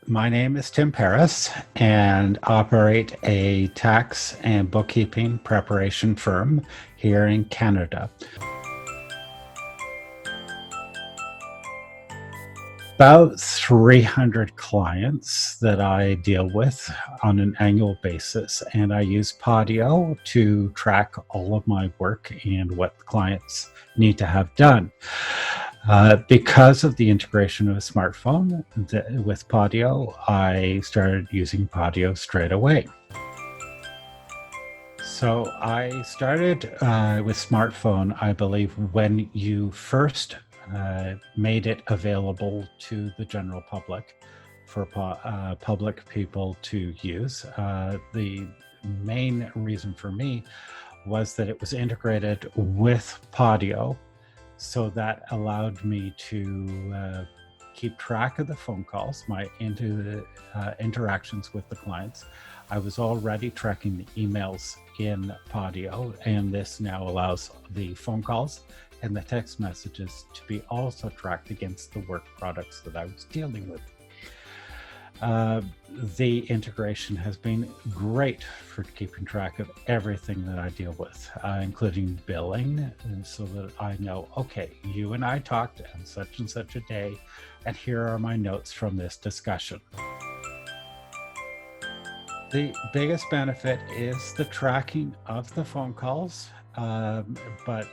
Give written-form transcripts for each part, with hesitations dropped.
My name is Tim Parris and operate a tax and bookkeeping preparation firm here in Canada. About 300 clients that I deal with on an annual basis, and I use Podio to track all of my work and what clients need to have done. Because of the integration of a smartphone with Podio, I started using Podio straight away. So I started with smartphone, I believe, when you first made it available to the general public for public people to use. The main reason for me was that it was integrated with Podio, so that allowed me to keep track of the phone calls, my interactions with the clients. I was already tracking the emails in Podio, and this now allows the phone calls and the text messages to be also tracked against the work products that I was dealing with. The integration has been great for keeping track of everything that I deal with, including billing, so that I know, okay, you and I talked on such and such a day, and here are my notes from this discussion. The biggest benefit is the tracking of the phone calls, but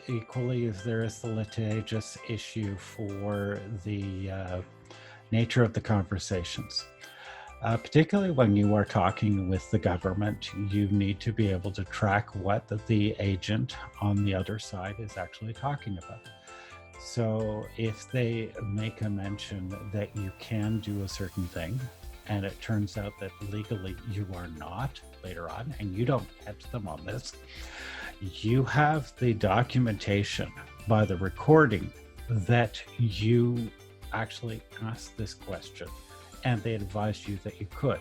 equally as there is the litigious issue for the nature of the conversations. Particularly when you are talking with the government, you need to be able to track what the agent on the other side is actually talking about. So if they make a mention that you can do a certain thing, and it turns out that legally you are not later on, and you don't catch them on this, you have the documentation by the recording that you actually asked this question and they advised you that you could.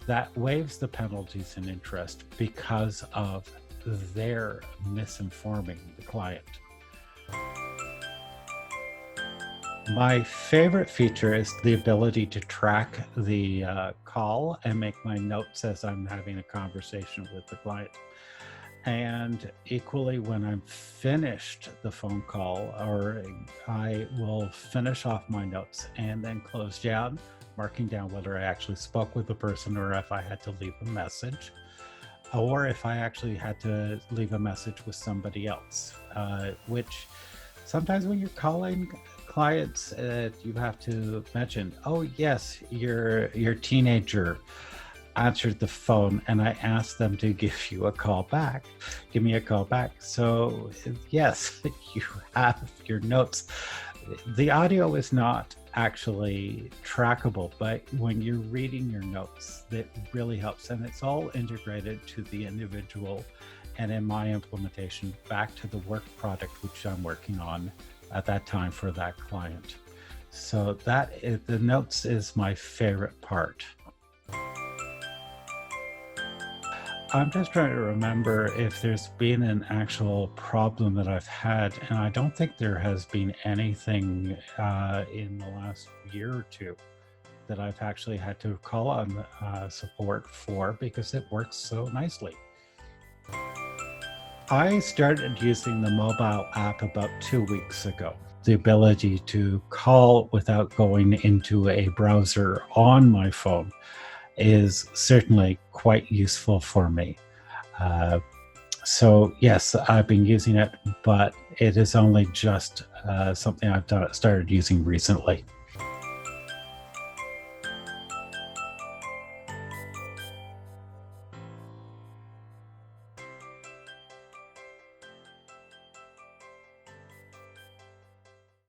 That waives the penalties and interest because of their misinforming the client. My favorite feature is the ability to track the call and make my notes as I'm having a conversation with the client. And equally, when I'm finished the phone call, or I will finish off my notes and then close down, marking down whether I actually spoke with the person or if I had to leave a message, or if I actually had to leave a message with somebody else, which sometimes when you're calling clients, you have to mention, oh yes, your teenager answered the phone and I asked them to give me a call back. So yes, you have your notes. The audio is not actually trackable, but when you're reading your notes, that really helps, and it's all integrated to the individual, and in my implementation back to the work product which I'm working on at that time for that client. So the notes is my favorite part. I'm just trying to remember if there's been an actual problem that I've had, and I don't think there has been anything in the last year or two that I've actually had to call on support for, because it works so nicely. I started using the mobile app about 2 weeks ago. The ability to call without going into a browser on my phone is certainly quite useful for me. So yes, I've been using it, but it is only just something I've started using recently.